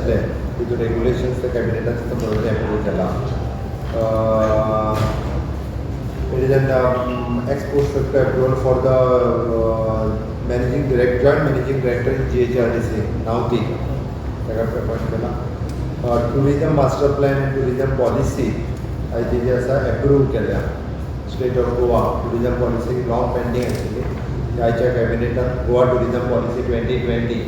आशिल्ले तितून रेग्युलेशन्स ते कॅबिनेटान बरोबर एप्रूव केला. It is an ex post facto approval for the joint managing director in GHRDC, Nauti. Tourism master plan and tourism policy IGG approved केल्या. State of Goa tourism policy long pending actually. ह्याच्या कॅबिनेटान Goa tourism policy 2020.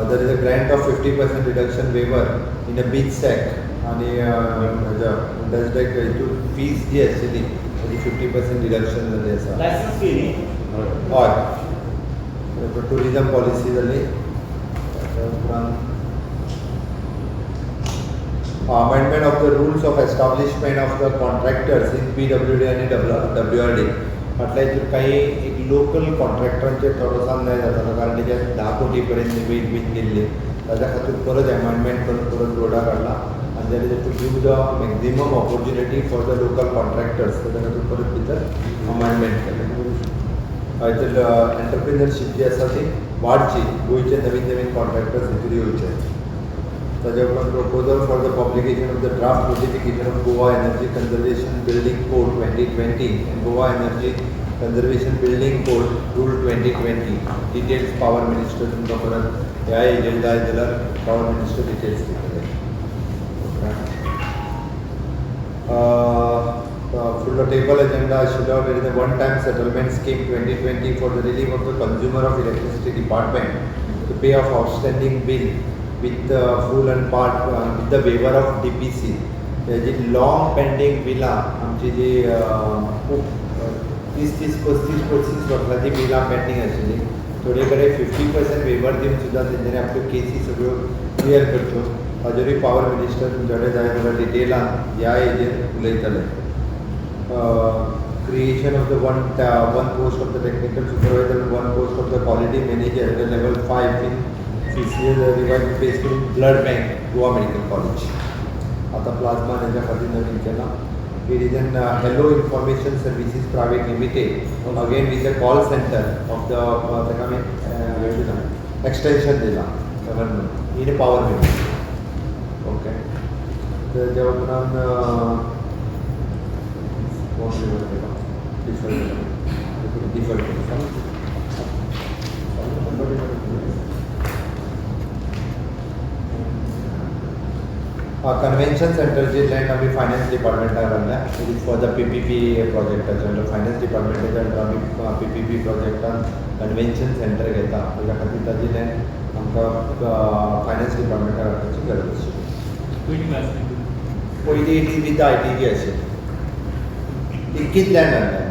There is a grant of 50% reduction waiver in a beach sack आणि dust deck हितून fees जी आशिल्ली ती 50% reduction जाली आसा. Licence fee न्ही? हय. टुरिजम पॉलिसी जाली. Amendment of the rules of establishment of the contractors in PWD आणि WRD. म्हटल्यार हितून काही एक लोकल कॉन्ट्रॅक्टरांचे थोडोसान न्याय जातालो कारण तेजे 10 कोटी पर्यंत बीन गेल्ली. ताज्या खातीर परत अमेंडमेंट करून परत रोडाक हाडला आनी there is to give the maximum opportunity for the local contractors ताज्या खातीर परत भितर अमेंडमेंट केलें. हातूंत एंटरप्रिनरशीप जी आसा ती वाडची, गोंयचे नवीन नवीन कॉन्ट्रॅक्टर्स भितर येवचे. ताज्या उपरांत proposal for the publication of the draft notification of Goa energy conservation building code 2020 end Goa energy conservation building code rule 2020. Details power minister तुमकां परत ह्या एजेंडा जाल्यार पावर मिनिस्टर डिटेल्स दितले. फुडलो टेबल एजेंडा आशिल्लो there is a one time settlement scheme 2020 for the relief of the consumer of electricity department to pay off outstanding bill with full and part with the waiver of DPC. जी long pending बिलां आमची जी खूब 30-35 वर्सांची बिलां pending आशिल्ली थोडे कडेन 50% वेवर दिवन सुद्दां तेंच्यांनी आपल्यो केसी सगळ्यो क्लियर करच्यो. ताजेरूय पावर मिनिस्टर तुमचे कडेन जाय जाल्यार डिटेलान ह्या हेजेर उलयतले. Creation of the one post of the technical supervisor and one post of the quality manager at level 5 in CCL revive based in blood bank Goa medical college. आता प्लाज्मा ह्याच्या खातीर नवीन केला. It is an hello information services private limited again with a call centre of the ताका आमी extension दिला government in power minister. Okay. तेज्या उपरांत डिफर कन्वेंशन सेंटरची लँड आमी फायनान्स डिपार्टमेंटाक घातल्या. It is for the PPP प्रोजेक्टाचे अंडर फायनान्स डिपार्टमेंटाच्या अंडर आमी PPP प्रोजेक्टान कन्वेंशन सेंटर घेता. ताच्या खातीर ताजी लँड आमकां फायनान्स डिपार्टमेंटाक घालपाची गरज आशिल्ली. पयलीं इट इज विथ ITG आशिल्ली. इतकीच लँड हाडल्या.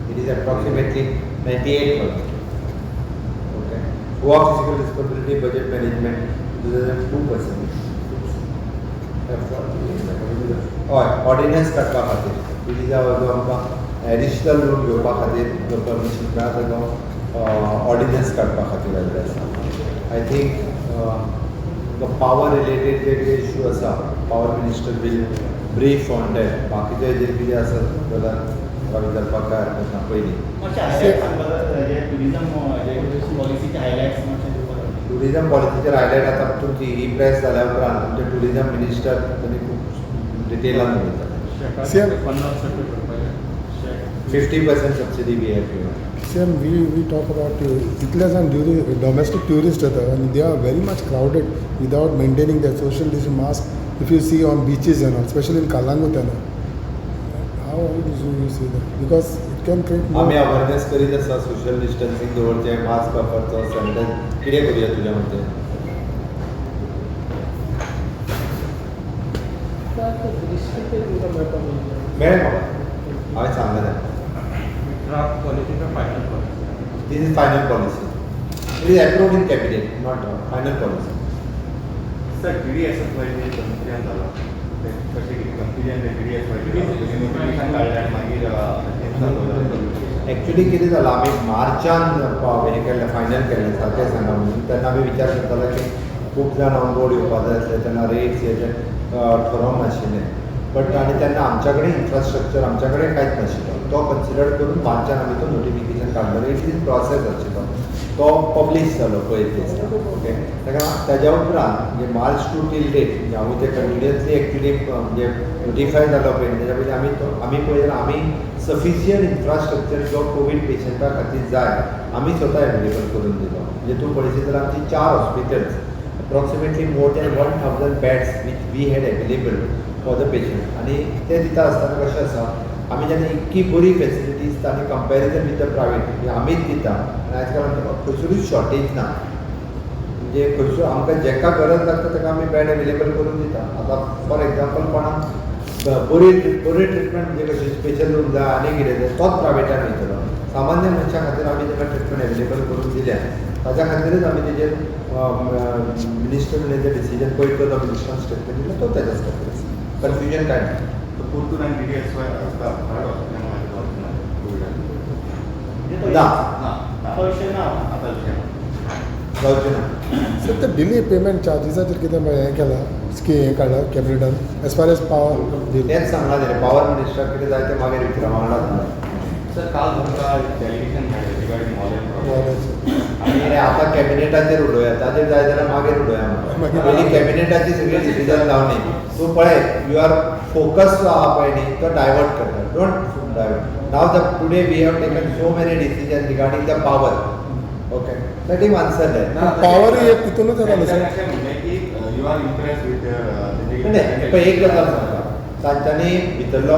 It is approximately 98%. Okay. Goa physical responsibility budget management 2%. हय. ऑर्डिनन्स काडपा खातीर इट इज जो आमकां एडिशनल लोन घेवपा खातीर जो परमिशन मेळटा ताजो ऑर्डिनन्स काडपा खातीर आयिल्लो आसा. आय थिंक पावर रिलेटेड जे कितें इश्यू आसा power minister will brief on that. बाकीचे हेजेर कितें आसत जाल्यार म्हाका विचारपाक काय हरकत ना. पयलीं टुरिजम पॉलिसीचेर हायलायट आतां तुमची ई प्रेस जाल्या उपरांत तुमचे टुरिजम मिनिस्टर त्यांनी खूब डिटेलान उलयता. 50% subsidy we have given. Same, we talk about इतलेच आनी domestic tourists येतात and they are very much crowded without maintaining their social distance mask if you see on beaches and all, especially in Kalangut and all. How do you see that? Because it can create more. आम्ही awareness करीत आसा social distancing दवरचें, mask वापरचो, sanitizer. कितें करूया तुज्या मते? मेळ्ळें म्हाका. हांवें सांगलें ड्राफ्ट पॉलिसी का final policy? This is final policy. It is approved in cabinet, not final policy. Sir GDS वायली कंप्लेन जाला कशें कितें कंप्लेन GDS वायली नोटिफिकेशन काडलें मागीर एक्चुअली कितें जालां आमी मार्चान हें केल्लें फायनल केल्लें सारकें सांगा म्हणून तेन्ना आमी विचार करताले की खूब जाण ऑन बोर्ड येवपाक जाय आसले तेन्ना रेट्स हेजें ठरोवंक नाशिल्लें. बट आनी तेन्ना आमच्या कडेन इन्फ्रास्ट्रक्चर आमच्या कडेन कांयच नाशिल्लो. तो कन्सिडर करून मार्चान आमी तो नोटिफिकेशन काडलेलो इट इज प्रोसेस आशिल्लो तो पब्लीश जालो पयर दिसता ओके ताच्या उपरांत म्हणजे मार्च टू टील डेट म्हणजे हांव ते कंटिन्युअसली एक्चुली म्हणजे नोटिफाय जालो पळय ताच्या पयलीं आमी पळय आमी सफिशियंट इन्फ्रास्ट्रक्चर जो कोवीड पेशंटा खातीर जाय आमी स्वता एवेलेबल करून दिलो म्हणजे तूं पळयशीत जाल्यार आमची 4 hospitals approximately more than 1000 beds which we had available for the patient आणि ते दिता आसतना कशें आसा आमी जेन्ना इतकी बरी फॅसिलिटीज दिता आनी कंपॅरिजन विथ द प्रायवेट म्हणजे आमीच दिता आनी आयज काल खंयसरूच शॉर्टेज ना म्हणजे खंयसर आमकां जेका गरज लागता ताका आमी बेड एवेलेबल करून दिता आतां फॉर एग्जांपल कोणाक बरी ट्रिटमेंट म्हणजे कशी स्पेशल रूम जाय आनी कितें जाय तोच प्रायवेटान वयतलो सामान्य मनशा खातीर आमी ताका ट्रिटमेंट एवेलेबल करून दिल्या ताच्या खातीरच आमी तेजेर मिनिस्टरान तेजें डिसिजन पयर तो मिनिस्टरान स्टेटमेंट दिलो तो तेज्याच खातीर कन्फ्युजन कांय ना पुर्तूर आनी DDSY आसता थर्ड हॉस्पिटल ना आता विषय ना जावचें ना सर ते डिले पेमेंट चार्जिसाचेर कितें हें केलां हें काडला कॅबिनेटान एज फार एज पावर तेंच सांगला तेणें पावर मिनिस्टराक कितें जाय तें मागीर विचारा वांगडाच सर काल तुमकां डेलिगेशन मेळ्ळें रिगार्डींग मॉडेल आणि आता कॅबिनेटाचेर उडोवया ताचेर जाय जाल्यार मागीर उडोवया मागीर पयलीं कॅबिनेटाची सगळी डिसिजन लावनी तूं पळय यू आर फोकस आहा पळय न्ही तो डायवर्ट करता don't divert now the today we have taken so many decision regarding the power okay let him answer that power एक तितूनच येतालो सर अशें म्हणलें की यू आर इम्प्रेस विथ नाही पळय एक गजाल सांगता तांच्यांनी भितरलो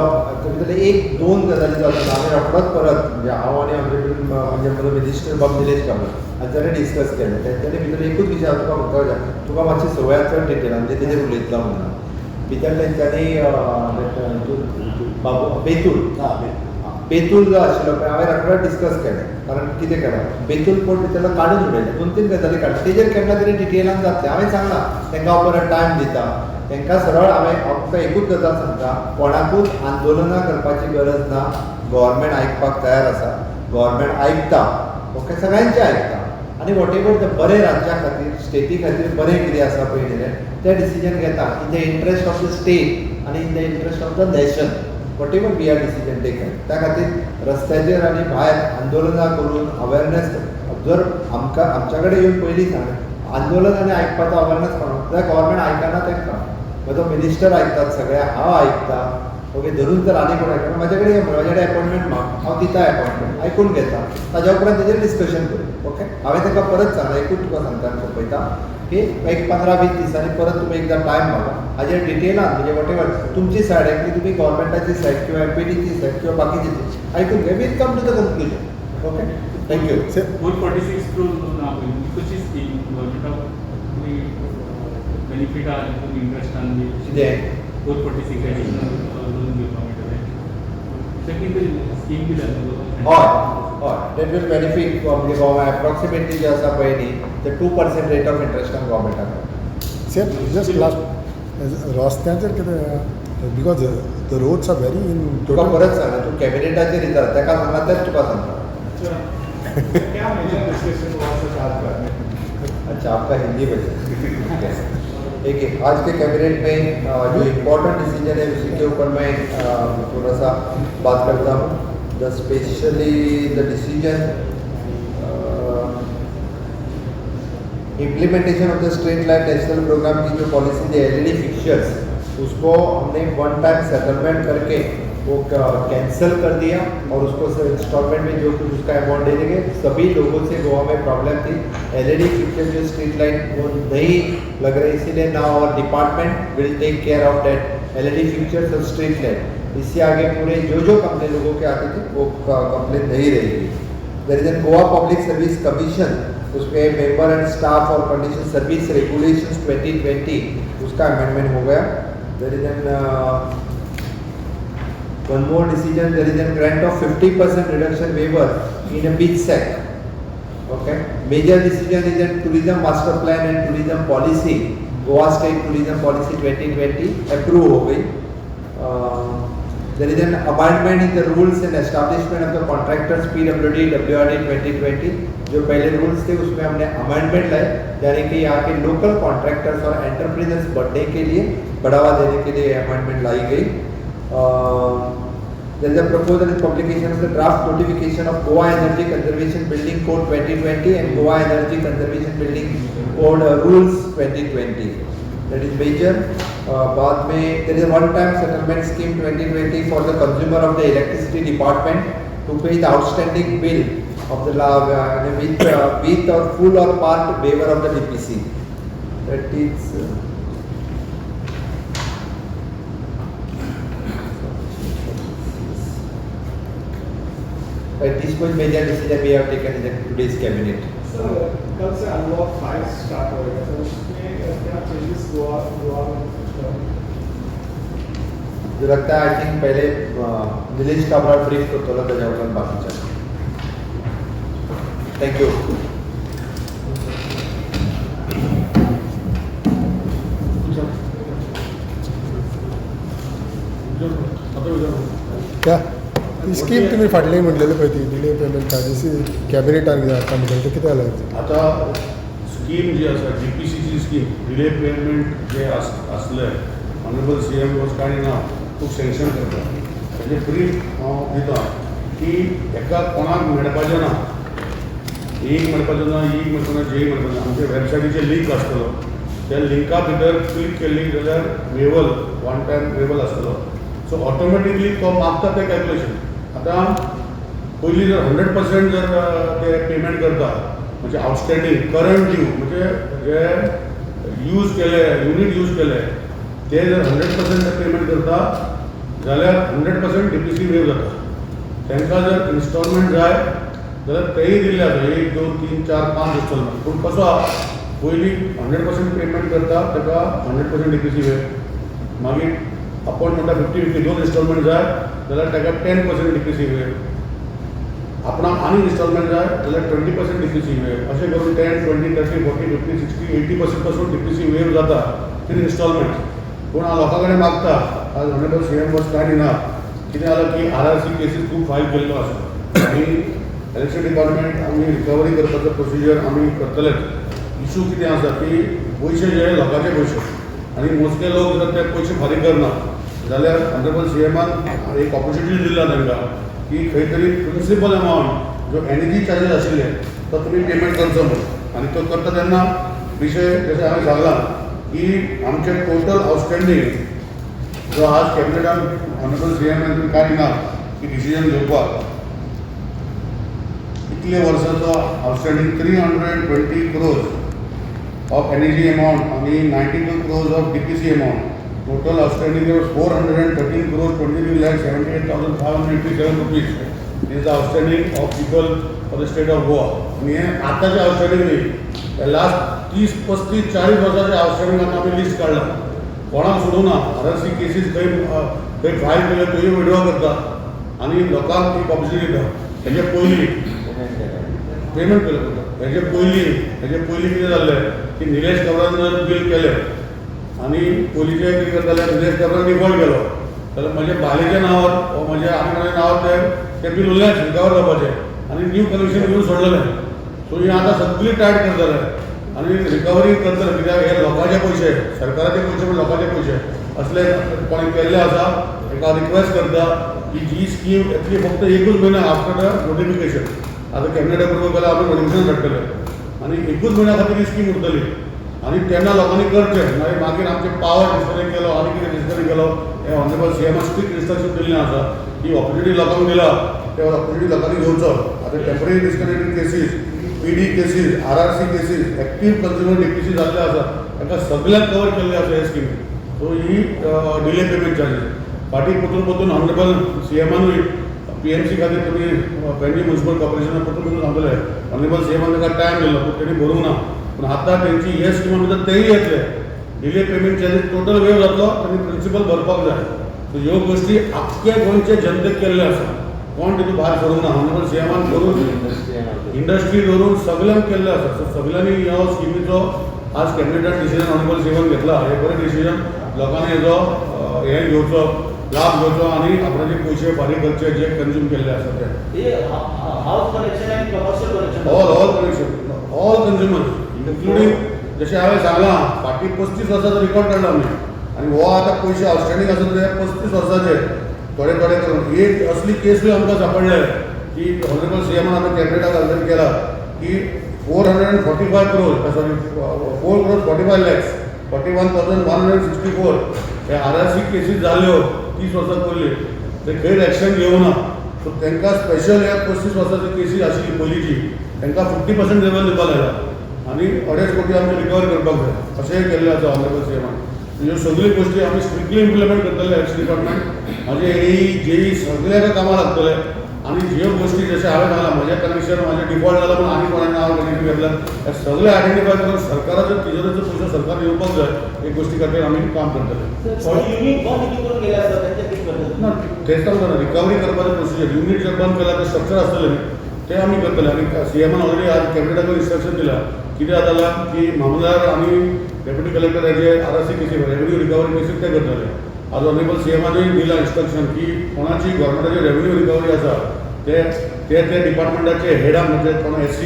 एक दोन गजाली जाता आमी रोखडोच परत म्हणजे हांव आनी म्हणजे म्हजो मिनिस्टर बाब निलेश कामत हांच्यानी डिस्कस केलें तेंच्यांनी भितर एकूच विशय हांव तुका म्हणटा तुका मातशी संवय चड डिटेलान म्हणजे तेजेर उलयतलो म्हणून भितर तेंच्यांनी बाबू बेतूल जो आशिल्लो पळय हांवें रोखडोच डिस्कस केलें कारण कितें केलां बेतूल कोण भितरलो काडून उडयलें 2-3 गजाली काडल्या तेजेर केन्ना तरी डिटेलान जातलें हांवें सांगलां तांकां परत टायम दिता तांकां सरळ हांवें फक्त एकूच गजाल सांगता कोणाकूच आंदोलनां करपाची गरज ना गव्हर्मेंट आयकपाक तयार आसा गव्हर्मेंट आयकता ओके सगळ्यांचें आयकता आनी वॉटेवर द बरें राज्या खातीर स्टेटी खातीर बरें कितें आसा पळय न्ही तें डिसिजन घेता in the interest of the state आनी in the interest of the nation whatever we are decision taken त्या खातीर रस्त्याचेर आनी भायर आंदोलनां करून अवेरनेस जर आमच्या कडेन येवन पयलीं सांग आंदोलन आनी आयकपाचो अवेरनेस कोणाक जाल्यार गव्हर्मेंट आयकना तांकां म्हजो मिनिस्टर आयकतात सगळे हांव आयकता ओके धरून जर आनी कोण आयकना म्हाजे कडेन म्हाजे कडेन अपॉयंटमेंट माग हांव दिता अपॉयंटमेंट आयकून घेता ताज्या उपरांत तेजेर डिस्कशन करूं ओके हांवें ताका परत सांगलां एकूच तुका सांगता आनी सोंपयता की एक 15-20 दिसांनी परत तुमी एकदां टायम मागा हाजेर डिटेलान म्हणजे वॉटेवर तुमची सायड आयकली तुमी गव्हर्मेंटाची सायड किंवा MPDची सायड किंवा बाकीची आयकून घे will come to the conclusion okay thank you 446 crore now because is the government of the benefit are interest on the कितें 446 additional loan government second scheme दिला हय हय डेट वील बेनिफीट म्हणजे गोवमेंट एप्रॉक्सिमेटली जे आसा पळय न्ही ते 2% रेट ऑफ इंट्रस्टान गोवमेंटाक सेम जस्ट लास्ट रस्त्यांचेर कितें because the roads are very in तुका परत सांगता तूं कॅबिनेटाचेर येता ताका सांगला तेच तुका सांगता क्या मेजर डिस्कशन हुआ सर आज का अच्छा आपका हिंदी में देखिए आज के कैबिनेट में जो इम्पोर्टेंट डिसीजन है उसी के ऊपर मैं थोड़ा सा बात करता हूँ the specially the decision implementation of the street light national programme की जो पॉलिसी थी LED फिक्सचर्स उसको हमने वन टाइम सेटलमेंट करके वो कैंसिल कर दिया और उसको इंस्टॉलमेंट में जो कुछ उसका अमाउंट दे देंगे सभी लोगों से गोवा में प्रॉब्लम थी LED फिक्सचर जो स्ट्रीट लाइट वो नहीं लग रही इसीलिए now our department will take care of that LED fixtures और स्ट्रीट लाइट इससे आगे पूरे जो कंप्लेन लोगों के आती थी वो कंप्लेन नहीं रहेगी there is an Goa public service commission उसमें मेंबर एंड स्टाफ और कंडीशन सर्विस रेगुलेशंस 2020 उसका अमेंडमेंट हो गया there is an one more decision, there is a grant of 50% reduction waiver in a beach sec. Okay. Major decision is a tourism master plan and tourism policy. Goa State Tourism Policy 2020 approved हो गई. There is an amendment in the rules and establishment of the contractors PWD WRD 2020. जो पहले rules थे उसमें हमने amendment लाए यानी कि यहाँ के लोकल कॉन्ट्रैक्टर्स और एंटरप्रेन्योर्स बढ़ने के लिए बढ़ावा देने के लिए अमेंडमेंट लाई गई. There is a proposal in publication of the draft notification of Goa Energy Conservation Building Code 2020 and Goa Energy Conservation Building Code Rules 2020. That is major. बाद में there is a one-time settlement scheme 2020 for the consumer of the electricity department to pay the outstanding bill of the with or full or part waiver of the DPC. That is. At this point, major decision we have taken in today's cabinet. Sir कल से unlock 5 start होएगा तो उसमें क्या changes Goa में जो लगता है I think पहले नीलेश काबरा ब्रीफ को थोड़ा सा जाऊँगा बाकी चल. Thank you. क्या ती स्कीम तुम्ही फाटली म्हणलेली पळय ती डिले पेमेंट चार्जीस कॅबिनेटान कितें आतां म्हणटा तें कितें जालें आता स्कीम जी आसा DPCची स्कीम डिले पेमेंट जे आसले ऑनरेबल CM वॉज कायंड ना खूब सँक्शन करता तेजे ब्रीफ हांव दिता की एका कोणाक मेळपाचें ना एक मेळपाचें ना एक मेळपाचें ना जेई मेळपाचें ना आमच्या वॅबसायटीचेर लिंक आसतलो त्या लिंका भितर क्लिक केली जाल्यार वेवल वन टायम वेवल आसतलो सो ऑटोमॅटिकली तो मागता तें कॅल्क्युलेशन. आता पयलीं जर 100% जर ते पेमेंट करता म्हणजे आउटस्टँडींग करंट ड्यू म्हणजे जे यूज केले युनीट यूज केले ते जर 100% पेमेंट करता जाल्यार 100% DPC वेव जाता. तांकां जर इन्स्टॉलमेंट जाय जाल्यार तेय दिल्ले आसा 1 2 3 4 5 इन्स्टॉलमेंट पूण कसो पयलीं 100% पेमेंट करता ताका 100% DPC वेव मागीर आपण म्हणटा 50-50 दोन इन्स्टॉलमेंट जाय जाल्यार ताका 10% DPC वेव आपणाक आनी इन्स्टॉलमेंट जाय जाल्यार 20% DPC वेव अशें करून 10 20 30 40 50 60 80% पासून DPC वेव जाता इन इन्स्टॉलमेंट. पूण हांव लोकां कडेन मागता आज ऑनरेबल CM वॉज कायंड ना कितें जालां की RRC केसीस खूब फायल केल्लो आसा आनी इलेक्शन डिपार्टमेंट आमी रिकवरी करपाचो प्रोसिजर आमी करतलेच. इशू कितें आसा की पयशे जे लोकांचे पयशे आनी मोजके लोक जर ते पयशे फारीक करना जाल्यार ऑनरेबल CMन एक ऑपॉर्च्युनिटी दिला तांकां की खंय तरी प्रिन्सिपल अमावंट जो एनर्जी चार्जीस आशिल्ले तो तुमी पेमेंट करचो म्हणून आनी तो करता तेन्ना विशय जशें हांवें सांगलां की आमचे टोटल आउटस्टँडींग जो आज कॅबिनेटान ऑनरेबल CMन कांय ना की डिसिजन घेवपाक इतले वर्साचो आउटस्टँडींग 320 crores of energy amount आणि 92 crores of DPC amount. Total outstanding was 413 crores 23,78,587 rupees. This is the outstanding of people for the state of Goa. आणि हे आताचे आउटस्टँडिंग नाही लास्ट 30-35-40 वर्साचे आउटस्टँडिंग आता आम्ही लिस्ट काढला कोणाक सोडूं ना. RRC केसीस खंय फायल केले तोय विड्रॉ करता आणि लोकांक ती ऑपॉर्च्युनिटी दिता. हेजे पयलीं पेमेंट केलें पडटा. हेजे पयलीं कितें जाल्लें की निलेश काब्रान जर बील केलें आनी पयलींचे कितें करताले निलेश काब्रान डिफॉल्ट केलो जाल्यार म्हज्या बायलेच्या नांवार वा म्हज्या आनी नांवार ते बील उरलेंच रिकवर जावपाचें आनी न्यू कनेक्शन घेवन सोडलेलें. सो ही आतां सगळी टायट करतले आनी रिकवरी करतले कित्याक हे लोकांचे पयशे सरकाराचे पयशे पूण लोकांचे पयशे असले कोणी केल्ले आसा. एका रिक्वेस्ट करता की जी स्कीम येतली फक्त एकूच म्हयनो आफ्टर द नोटिफिकेशन आता कॅबिनेट अप्रूव्हल केला आम्ही नोटिफिकेशन धाडटले आणि एकूच म्हयन्या खातीर ही स्कीम उरतली आणि तेन्ना लोकांनी करचें नाजाल्यार मागीर आमचे पावर डिस्कनेक्ट केलो आनी कितें डिस्कनेक्ट केलो हे ऑनरेबल CMन स्ट्रिक्ट इन्स्ट्रक्शन दिल्लें आसा की ऑपॉर्च्युनिटी लोकांक दिला ते ऑपॉर्च्युनिटी लोकांनी घेवचो. आतां temporary disconnected cases PD cases RRC cases active consumer DPC जाल्ले आसा ताका सगळ्यांक कवर केल्ले आसा हे स्कीम. सो ही डिले पेमेंट चार्जीस फाटीं परतून ऑनरेबल CMनूय PMC खातीर तुमी पेडणे म्युनिसिपल कॉर्पोरेशनाक परतून सांगतले ऑनरेबल CMन ताका टायम दिलो पूण तेणी भरूंक ना. पूण आतां तेंची हे स्किमा भितर तेय येतले delay payment charges total wave जातलो आनी प्रिन्सिपल भरपाक जाय. सो ह्यो गोश्टी आख्खे गोंयचे जनतेक केल्ले आसा कोण तितून भायर सरूंक ना. ऑनरेबल CMन धरून इंडस्ट्री धरून सगळ्यांक केल्ले आसा. सो सगळ्यांनी ह्या स्किमीचो आज कॅबिनेटान डिसिजन ऑनरेबल CMन घेतला हे बरें डिसिजन. लोकांनी हेजो हे घेवचो लाभ घेवचो आनी आपणाचे पयशे फारीक करचे जे कन्ज्यूम केल्ले आसा ते हाऊस कनेक्शन आणि commercial connection all connection all consumers including जशें हांवें सांगलां फाटीं 35 वर्सांचो रिकॉर्ड काडला आमी आनी हो आतां पयशे आउटस्टँडींग आसा ते 35 वर्साचे थोडे करून एक असली केसूय आमकां सापडले की ऑनरेबल सीएमान आमी कॅबिनेटाक अर्ज केला की 445 crores, सॉरी 4 crores 45 lakhs 41,164 हे RRC केसीस जाल्यो 30 वर्सां पयलीं ते खंय एक्शन घेवना. सो तांकां स्पेशल ह्या 35 वर्सांची केसी आशिल्ली पयलींची तांकां 50% लेवल दिवपाक लायला आनी 2.5 कोटी आमचे रिकवर करपाक जाय अशेंय केल्लें आसा ऑनरेबल सीएमान. ह्यो सगळ्यो गोश्टी आमी स्ट्रिक्टली इम्प्लिमेंट करतले एक्स डिपार्टमेंट म्हाजे AE JE सगळ्यांक कामां लागतले आनी ज्यो गोश्टी जशें हांवें सांगलां म्हजें कनेक्शन म्हजें डिफॉल्ट जालां पूण आनी कोणाचें नांव कनेक्ट घेतलें हे सगळें आयडेंटिफाय करून सरकाराचो तिजोरीचो पयसो सरकार येवपाक जाय हे गोश्टी खातीर आमी काम करतले. युनिट बंद करून गेले असतात त्यांच्या किती पद्धत ना तेच सांगता ना रिकवरी करपाचें प्रोसिजर युनिट जर बंद केला ते स्ट्रक्चर आसतलें न्ही ते आमी करतले आनी सीएमान ऑलरेडी आज कॅबिनेटाक इन्स्ट्रक्शन दिला कितें जालां की मामलेदार आनी डेप्युटी कलेक्टर हेजे RRC केसी रेव्हेन्यू रिकवरी केसीस ते करतले. आज ऑनरेबल सीएमानूय दिला इन्स्ट्रक्शन की कोणाची गव्हर्मेंटाची रेव्हेन्यू रिकवरी आसा ते डिपार्टमेंटाचे हेडाक म्हणजे कोण SC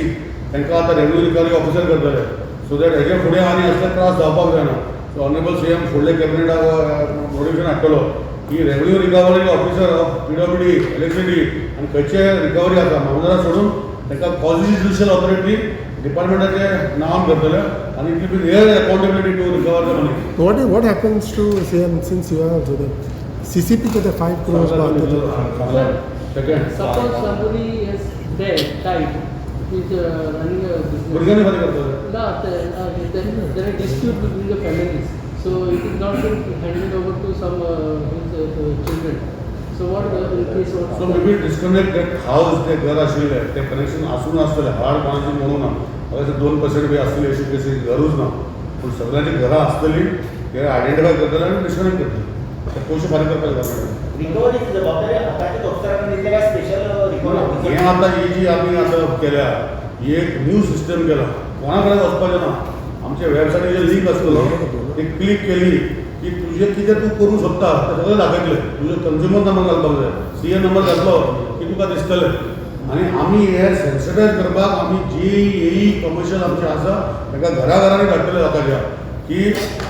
तांकां आतां रेव्हेन्यू रिकवरी ऑफिसर करतले सो दॅट हेजे फुडें आनी असले त्रास जावपाक जायना. सो ऑनरेबल सीएम फुडले कॅबिनेटाक नोटिफिकेशन हाडटलो की revenue recovery officer of PWD electricity आनी खंयचे रिकवरी आसा मामलेदार सोडून तांकां क्वाझी ज्युडिशियल ऑथॉरिटी डिपार्टमेंटाचे नांवान करतले आनी it will be there accountability to recover the money. What happens to CM since you are also the CCP to the 5 crores baht? Second. Suppose somebody is dead, died, is running a business. भुरग्यांनी फारीक करतले. No, there are dispute between the families. So it is not been handed over to some his children. So what in case what? So maybe disconnect that house ते घर आशिल्लें ते connection आसून नासतलें हाड कोणाची म्हणून ना अशें 2% बी आसतली अशी कशी गरज ना पूण सगळ्यांची घरां आसतली ते आयडेंटिफाय करतले आनी डिस्कनेक्ट करतले ते पयशे फारीक करपाक जाय. रिकवरीची जबाबदारी हाताच्या ऑफिसरांना दिली काय स्पेशल रिकवरी हें आतां ही जी आमी आतां केल्या ही एक न्यू सिस्टम केला कोणा कडेन वचपाचें ना आमच्या वेबसायटीचेर लिंक आसतलो ती क्लिक केली की तुजें कितें तूं करूं सोदता तें सगळें दाखयतलें तुजो कंज्युमर नंबर घालपाक जाय CA नंबर घातलो की तुका दिसतलें आनी आमी हे सेन्सिटायज करपाक आमी JE कमर्शियल आमचें आसा ताका घराघरांनी धाडटले लोकांच्या की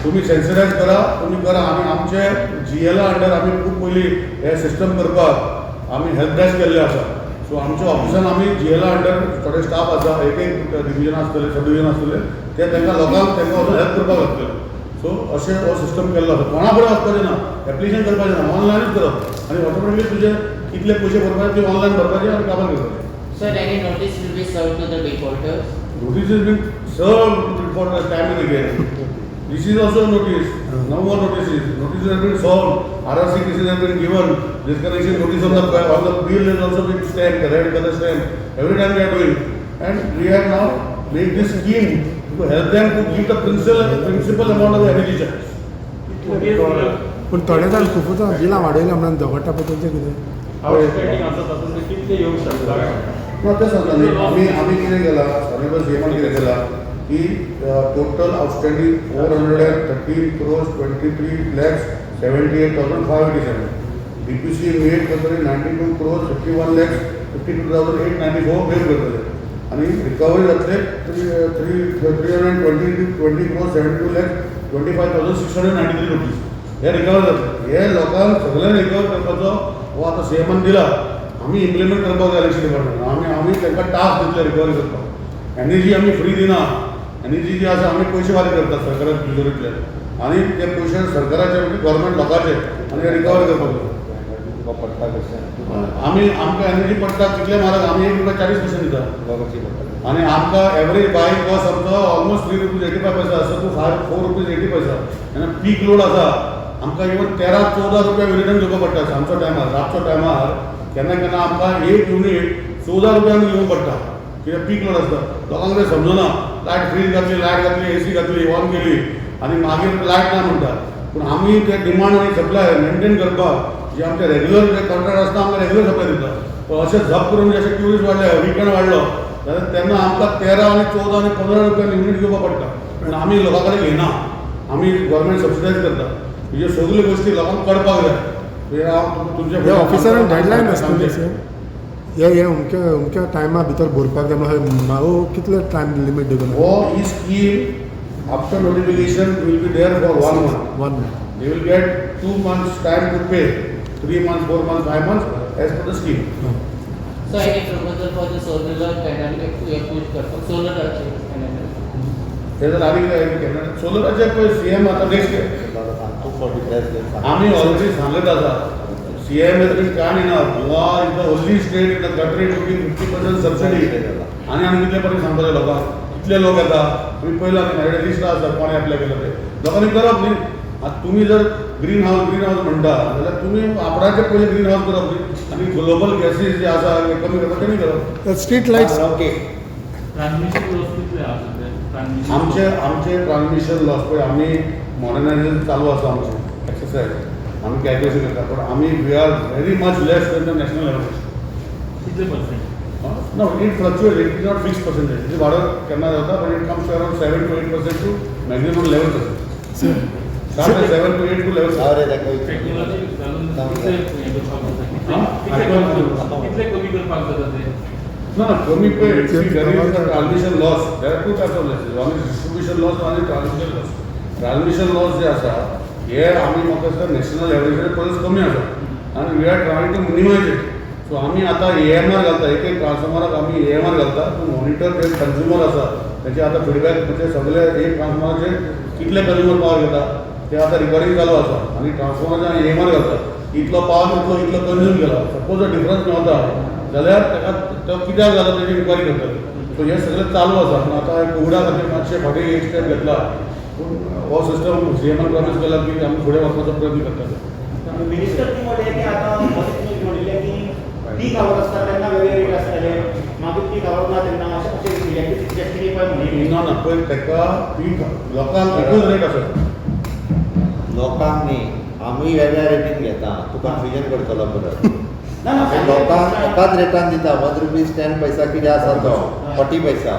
तुमी सेन्सिटायज करा तुमी करा आनी आमचे GL अंडर आमी खूब पयलीं हे सिस्टम करपाक आमी हेल्प डेस्क केल्ले आसा. सो आमच्या ऑफिसान आमी GL अंडर थोडे स्टाफ आसा एक डिविजन आसतले सब डिविजन आसतले ते तांकां लोकांक तांकां वचून हेल्प करपाक लागतले. सो अशें हो सिस्टम केल्लो आसा कोणा कडेन वचपाचें ना एप्लिकेशन करपाचें ना ऑनलायनूच करप आनी ऑटोमॅटिकली तुजे कितले पयशे भरपाचे ते ऑनलायन भरपाचे आनी काबार करपाचें. Sir, any notice will be served to the defaulters? Notice has been served for the time and again. This is also a notice. No more notices. Notices have been served. RRC cases have been given. Disconnection notice on the bill has also been stamped, red color stamp. Every time we are doing. And we have now made this scheme to help them to give the principal amount of the energy charge. पूण थोडे जाण खुबूच बिलां वाडयल्या म्हणून झगडटा पळय तेंचें कितें outstanding आसा तातूंत ते कितले येवंक शकता ना ते सांगता न्ही आमी कितें केलां ऑनरेबल सीएमान कितें केलां की total outstanding 413 crores 23 lakhs 78,587. DPC made करतले 92 crores 51 lakhs 52,894 वेव करतले आनी रिकवरी जातले 320 crores 72 lakhs 25,693 rupees हे रिकवर जातले. हे लोकांक सगळ्यांक रिकवर करपाचो हो आतां सीएमान दिला आमी इम्प्लिमेंट करपाक जाय इलेक्शन डिपार्टमेंट आमी तांकां टास्क दितले रिकवरी करपाक. एनर्जी आमी फ्री दिना एनर्जी जी आसा आमी पयशे फारीक करतात सरकाराच्या तिजोरींतल्यान आनी ते पयशे सरकाराचे म्हणजे गव्हर्मेंट लोकांचे आनी हे रिकवर करपाक जाय. पडटा कशें आमी आमकां एनर्जी पडटा कितले म्हारग आमी ₹1.40 दिता लोकांची पडटा आनी आमकां एवरेज बायींग कॉस्ट आमचो ऑलमोस्ट ₹3.85 आसा टू ₹4.80 आनी पीक लोड आसा आमकां इवन 13-14 रुपया युनिटान घेवपाक पडटा सांजचो टायमार रातचो टायमार केन्ना केन्ना आमकां एक युनिट 14 रुपयांक घेवंक पडटा कित्याक पीक लोड आसता. लोकांक तें समजना लायट फ्रीज घातली लायट घातली AC घातली ऑन केली आनी मागीर लायट ना म्हणटा पूण आमी ते डिमांड आनी सप्लाय मेंटेन करपाक जे आमचे रेग्युलर जे कॉन्ट्रॅक्ट आसता आमकां रेग्युलर सप्लाय दिता पूण अशें झप करून जशें ट्युरिस्ट वाडले विकेंड वाडलो जाल्यार तेन्ना आमकां 13 आनी 14 आनी 15 रुपयान युनिट घेवपाक पडटा पूण आमी लोकां कडेन घेयना आमी गव्हर्मेंट सबसिडायज करता. म्हणजे सगळ्यो गोश्टी लोकांक कळपाक जाय. हांव तुमच्या हे ऑफिसरांक डेडलायन आसतली सर हे अमक्या टायमा भितर भरपाक जाय म्हणून कितले टायम लिमीट दिवं हो ही scheme after notification will be there for 1 month. 1 month. They will get 2 months time to pay. 3 months, 4 months, 5 months as per the scheme. So any proposal for the solar panel push करतो solar panel. हे जर आम्ही सोलराचे पळय CM आता next Tu for details आम्ही already सांगत आसा CM has been can enough. Goa is the only state in the country to give 50% subsidy. आणि आम्ही कितले पर्यंत सांगतले लोकांक कितले लोक येता तुम्ही पळयला माझ्या लिस्ट आसा कोणी अप्लाय केलं ते लोकांनी करप न्ही. आता तुम्ही जर ग्रीन हाऊस म्हणटा जाल्यार तुम्ही आपणाचे पयले ग्रीन हाऊस करप न्ही आणि ग्लोबल गॅसीस जे आसा कमी करप ते न्ही करप. Street lights okay transmission loss कितले आसा ते ट्रान्समिशन आमचे ट्रान्समिशन लॉस पळय आम्ही मॉडर्नायझेशन चालू आसा आमचे एक्सरसाइज आम्ही कॅल्क्युलेशन करता पण आम्ही we are very much less than the national average. कितले percent No, it fluctuates. It is not fixed percentage. It is वाढत केन्ना जाता, but it comes to around 7 to 8% to maximum 11%. Start at 7 to 8 to 11%. सावरे दाखव technology घालून कितले हे करपाक जाता हां? कितले कमी करपाक जाता ते. No, कमी पे there is a transmission loss. There are two types of losses. One is distribution loss, one is transmission loss. Transmission loss जे आसा हे आम्ही म्हाका दिसता नॅशनल एव्हरेज परस कमी आसा आणि we are trying to minimise it. So आम्ही आता AMR घालता एक ट्रान्सफॉर्मराक आम्ही AMR घालता टू मॉनिटर जे कंज्युमर आसा त्याचे आता फीडबॅक म्हणजे सगळे एक ट्रान्सफॉर्मराचे कितले कंज्युमर पावर घेता ते आता रिकॉर्डिंग चालू आसा आणि ट्रान्सफॉर्मराचे आम्ही AMR घालता इतलो पावर इतलो कंज्यूम केला सपोज जर डिफरन्स मेळता जाल्यार ताका तो कित्याक जालो तेजी इन्क्वायरी करतली. सो हे सगळें चालू आसा पूण आता कोविडा खातीर मातशें फाटीं एक स्टेप घेतला पूण हो सिस्टम CMन प्रॉमिस केला की आमी फुडें वचपाचो प्रयत्न करतले. मिनिस्टर ती म्हणले की आता न्यूज म्हणले की पीक आवर असता तेन्ना वेगळे रेट आसतले मागीर पीक आवर ना तेन्ना अशें इलेक्ट्रिसिटी टॅक्सी पळय म्हणिल्ली. ना ना पळय ताका पीक लोकांक एकूच रेट आसा लोकांक न्ही आमी वेगळ्या रेटीन घेता तू कन्फ्युजन करतलो परत. ना ना लोकांक एकाच रेटान दिता 1 रुपीज 10 पैसा कितें आसा तो 40 पैसा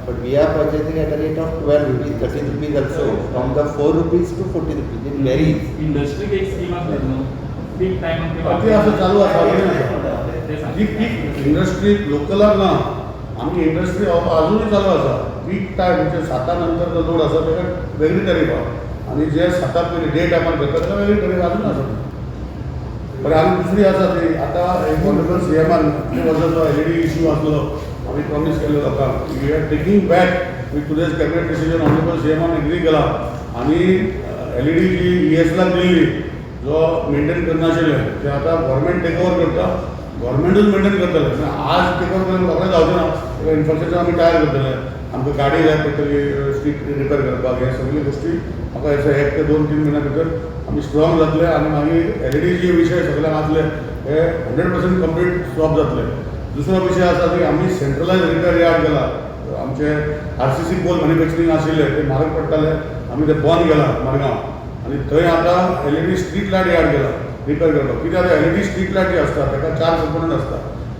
but we are purchasing at a rate of 12 rupees 13 rupees also from the 4 rupees to 40 rupees it varies. इंडस्ट्रीक एक स्कीम आसली न्हू पीक टायमार ते असं चालू आसा ते सांग. जी पीक इंडस्ट्री लोकलाक ना आमी इंडस्ट्री अजूनय चालू आसा पीक टायम म्हणजे 7 नंतर जो लोड आसा ताका वेगळी टॅरीफ आहा आणि जे 7 पयलीं डे टायमार करता ताका वेगळी टॅरीफ अजून आसा. बरें आनी दुसरी आसा ती आतां एक ऑनरेबल CMन वर्साचो LED इश्यू आसलो आमी प्रॉमिस केल्लो लोकांक we are taking back with today's cabinet decision honourable CMन एग्री केला आनी LED जी ESलाक दिल्ली जो मेंटेन करनाशिल्ले ते आतां गव्हर्मेंट टेक ओवर करता गव्हर्मेंटूच मेंटेन करतले. आज टेक ओवर करून रोखडें जावचें ना इन्फ्रास्ट्रक्चर आमी तयार करतले आमकां गाडी जाय पडटली स्ट्रीट रिपेर करपाक हे सगळ्यो गोश्टी म्हाका दिसता 1 ते 2-3 म्हयन्या भितर आमी स्ट्रॉंग जातले आनी मागीर LED जे विशय सगळ्यांक आसले हे 100% कंप्लीट स्टॉप जातले. दुसरो विशय आसा की आमी सेंट्रलायज रिपेर यार्ड केला आमचे RCC पोल मॅन्युफॅक्चरींग आशिल्ले ते म्हारग पडटाले आमी ते बंद केला मडगांव आनी थंय आतां LED स्ट्रीट लायट यार्ड केला रिपेर करपाक. कित्याक LED स्ट्रीट लायट जी आसता ताका 4 कंपोनंट आसता.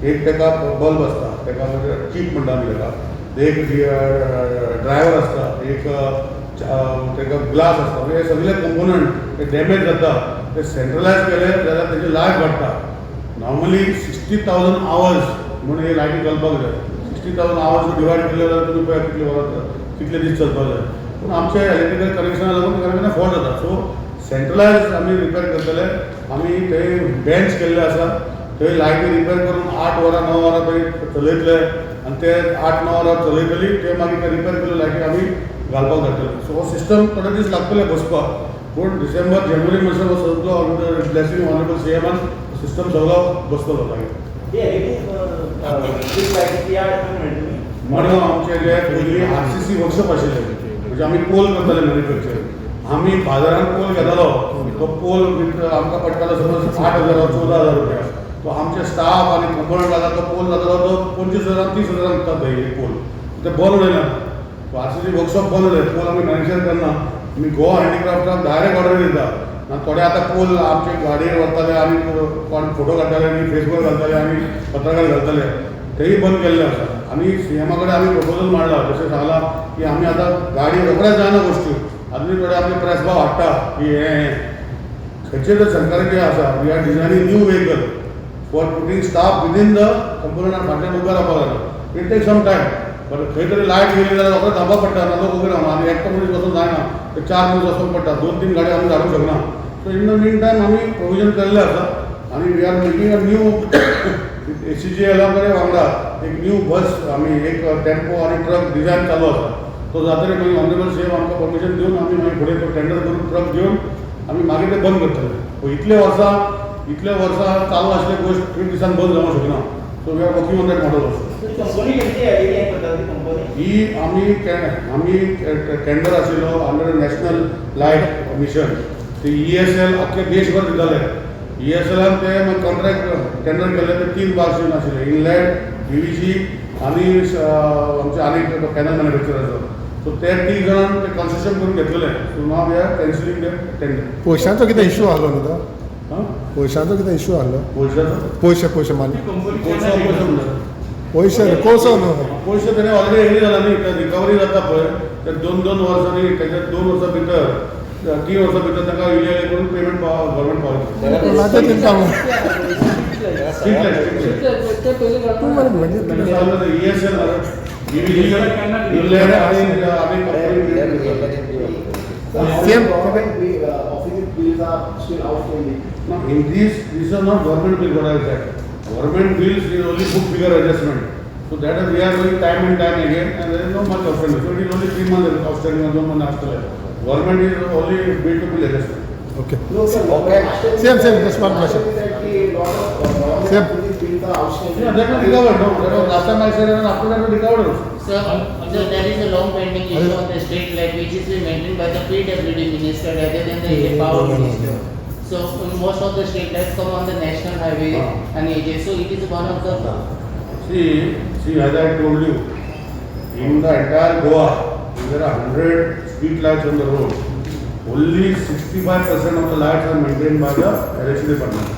एक ताका बल्ब आसता ताका म्हणजे चीप म्हणटा आमी ताका एक ड्रायव्हर आसता एक ताका ग्लास आसता हे सगळे कंपोनंट ते डॅमेज जाता ते सेंट्रलायज केले जाल्यार तेजी लायफ वाडटा. नॉर्मली 60,000 आवर्स म्हणून हे लायटी चलपाक जाय 60,000 आवर्स डिवायड केले जाल्यार तुमी पळय कितले वरां कितले दीस चलपाक जाय. पूण आमचे इलेक्ट्रिकल कनेक्शना लागून केन्ना फॉल्ट जाता. सो सेंट्रलायज आमी रिपेर करतले आमी थंय बेंच केल्ले आसा थंय लायटी रिपेर करून 8 वरां 9 वरां थंय चलयतले आनी ते 8-9 वरां चलयतली ते मागीर ते रिपेर केल्ले लायटी आमी घालपाक धाडटले. सो हो सिस्टम थोडे दीस लागतले बसपाक पूण डिसेंबर जानेवारी मातसो सगळो ब्लेसिंग ऑनरेबल CMन सिस्टम सगळो बसतलो मागीर. मडगांव आमचे जे पयलीं RCC वर्कशॉप आशिल्ले म्हणजे आमी पोल करताले मॅन्युफॅक्चर आमी बाजारांत पोल घेतालो तो पोल आमकां पडटालो समज 8,000-14,000 रुपया. तो आमचे स्टाफ आनी कंपोनंट लागता तो पोल जातालो तो 25,000-30,000 विकतात एक पोल ते बंद उडयना. RCC वर्कशॉप बंद उडय पोल आमी मॅन्युफॅक्चर करना आमी गोवा हँडीक्राफ्टाक डायरेक्ट ऑर्डर दिता. थोडे आतां पोल आमचे गाडयेर व्हरताले आनी कोण फोटो काडटाले आनी फेसबूक घालताले आनी पत्रकार घालताले तेही बंद केल्ले आसा. आनी CMा कडेन आमी प्रपोजल मांडला जशें सांगला की आमी आतां गाडी रोखड्याच जायना गोश्टी आजुनूय थोडे आमी प्रेस भाव हाडटा की हे खंयचे जर सरकाराचे आसा we are designing new vehicle for putting staff within the component आनी फाटल्यान उबे रावपाक जाता. It take some time but खंय तरी लायट गेली जाल्यार रोखडें धांवपाक पडटा ना लोक उबे रावना आनी एकटो मनीस वचूंक जायना ते 4 मनीस वचूंक पडटा 2-3 गाडी आमी धाडूंक शकना. So in the mean time आमी प्रोविजन केल्लें आसा आणि we are making a new ACGL कडे वांगडा एक न्यू बस आमी एक टेम्पो आणि ट्रक डिझायन चालू आसा. तो जातकीर मागीर ऑनरेबल सीएम आमकां परमिशन दिवन आमी मागीर फुडें तो टेंडर करून ट्रक घेवन आमी मागीर ते बंद करतले. इतले वर्सां चालू आसले गोश्ट 3 दिसान बंद जावंक शकना. So we are working on that model also. Company खंयची आहे कंपनी ही आम्ही टेंडर आशिल्लो अंडर नॅशनल लायट मिशन ते ESL आख्खे देशभर दिताले. ESLान ते कॉन्ट्रॅक्ट टेंडर केले ते 3 भाशेन आशिल्ले इनलँड PVC आणि आमचे आनी पॅनल मॅन्युफॅक्चराचो. सो ते 3 जाणां ते कन्सेशन करून घेतलेले. So now we are cancelling the tender. पयशांचो कितें इशू आहलो न्हू तो? हां पयशांचो कितें इशू आहलो? पयशाचो पयशे मारले पयशे कोसो न्हू. पयशे तेणे ऑलरेडी एग्री जाला न्ही. ते रिकवरी जाता पळय ते 2-2 वर्सांनी तेच्या 2 वर्सां भितर 3 वर्सां भितर ताका इलिगल करून पेमेंट गव्हर्मेंट पावयता. माझं चिंता ते पहिले तूं मरे म्हणजे ESL inland same Office bills are still outstanding. these are not government bill, what I said. Government bills is only book figure adjustment. So that is we are doing time and time again, and there is no much outstanding. So it is only 3 months outstanding and 1 month after that. Government is only bill to bill adjustment. Okay. No, sir. Okay. Same, just one question. That a lot of Same. bills are outstanding. Yeah, that was recovered. No, that was last time I said, and after that we recovered also. So there is a long pending issue on the street light which is being maintained by the PWD minister rather than the power minister. So most of the street lights come on the national highway and AJ. So it is one of the See, as I told you, in the entire Goa, there are 100 street lights on the road. Only 65% of the lights are maintained by the electricity department.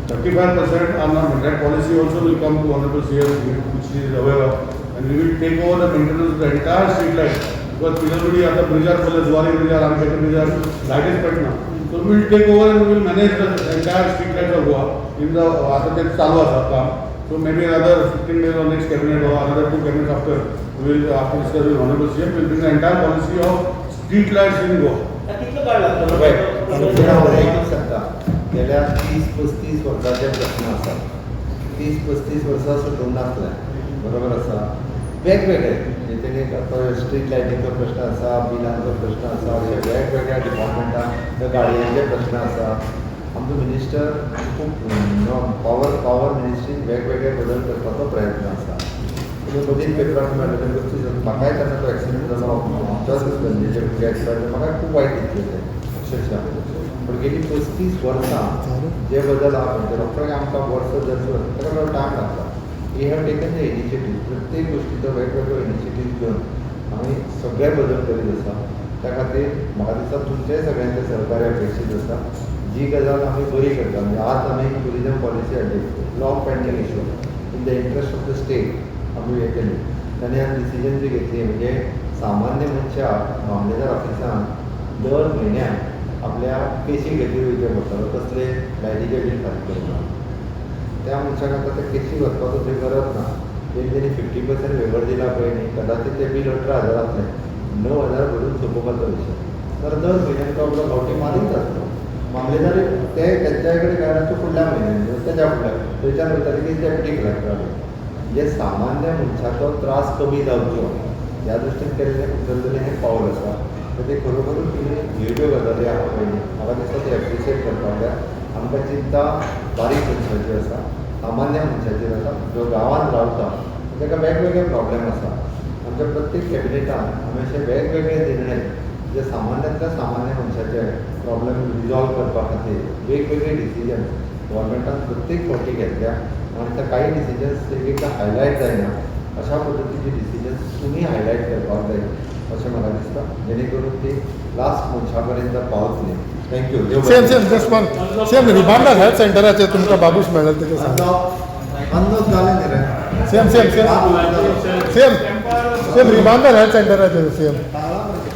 35% are not. That policy also will come to Honorable CM, which he is aware of, and we will take over the maintenance of the entire street light. Because PWD at the bridge are full, Zuari bridge are, Ramchakra bridge are, light is cut now. So we will take over and we will manage the entire street lights of Goa. In the after that चालू असा काम. So maybe another 15 days or next cabinet or another 2 cabinets after, we will after discuss with Honorable CM, we will bring the entire policy of street lights in Goa. कितलं काळ लागतं सांगता गेल्या 30-35 वर्सांचे प्रश्न आसात. 30-35 वर्सां सुटून नासले बरोबर आसा. वेगवेगळे तेणी स्ट्रीट लायटींचो प्रश्न आसा, बिलांचो प्रश्न आसा, अशे वेगवेगळ्या डिपार्टमेंटान गाडयांचे प्रश्न आसा. आमचो मिनिस्टर खूब पॉवर मिनिस्ट्रीन वेगवेगळे बदल करपाचो प्रयत्न आसा. तुमी मदींच पेपराक मेळ्ळें म्हाकाय तेन्ना तो एक्सिडेंट जालो आमच्याच गंजेचे भुरगे एक्सिडेंट म्हाका खूब वायट दिसलें तें अक्षरशः. पूण गेली 35 वर्सां जे बदल आहा पळय ते रोखडे आमकां वर्स जर ताका थोडो टायम लागता. We have taken the initiative. प्रत्येक गोष्टीचो वेगवेगळो इनिशिएटीव घेवन आमी सगळे बदल करीत आसा. त्या खातीर म्हाका दिसता तुमचेय सगळ्यांचें सहकार्य अपेक्षीत आसा. जी गजाल आमी बरी करता म्हणजे आज आमी टुरिजम पॉलिसी हाडली, long pending issue in the interest of the state आमी हें केली. ताणें आज डिसिजन जी घेतली म्हणजे सामान्य मनशाक मामलेदार ऑफिसान दर म्हयन्याक आपल्या केसी घेतली वयचें पडटलो कसले लायटीचे बील फारीक करपाक. त्या मनशाक आतां ते केसी वचपाचो थंय गरज ना. तेणी 50% वेवर दिला पळय न्ही, कदाचित ते बील 18,000 जातलें. 9,000 भरून सोंपोवपाचो विशय. तर दर म्हयन्याक तो आपलो गांवठी मारीत आसलो. मामलेदार ते तेंच्या कडेन घराच्या फुडल्या म्हयन्यान तेच्या फुडल्या थंयच्यान वयताले की डेप्युटी कलेक्टराक. म्हणजे सामान्य मनशाचो त्रास कमी जावचो ह्या दृश्टीन केल्लें हें पावल आसा. तर ते खरोखरूच तुमी ह्यो ज्यो गजाली आहा पळय न्ही म्हाका दिसता ते एप्रिशिएट करपाक जाय. आमकां चिंता बारीक मनशाची आसा, सामान्य मनशाचेर आसा जो गांवांत रावता ताका वेगवेगळे प्रॉब्लेम आसा. आमच्या प्रत्येक कॅबिनेटान आमी अशे वेगवेगळे निर्णय जे सामान्यांतल्या सामान्य मनशाचे प्रॉब्लेम रिजॉल्व करपा खातीर वेगवेगळे डिसिजन गव्हर्मेंटान प्रत्येक फावटी घेतल्या. आनी त्या काही डिसिजन्स एकदां हायलायट जायना अशा पद्दतीचे डिसिजन्स तुमी हायलायट करपाक जाय अशें म्हाका दिसता जेणे करून ती लास्ट मनशा पर्यंत पावतली. Thank you. Same just one same Ribandar health सेंटराचे तुमकां बाबूश मेळ्ळें तेजें सांग. अंदाज जालें न्ही रे. सेम रिबांडा हेल्थ सेंटराचे सेम. ताळा म्हणजे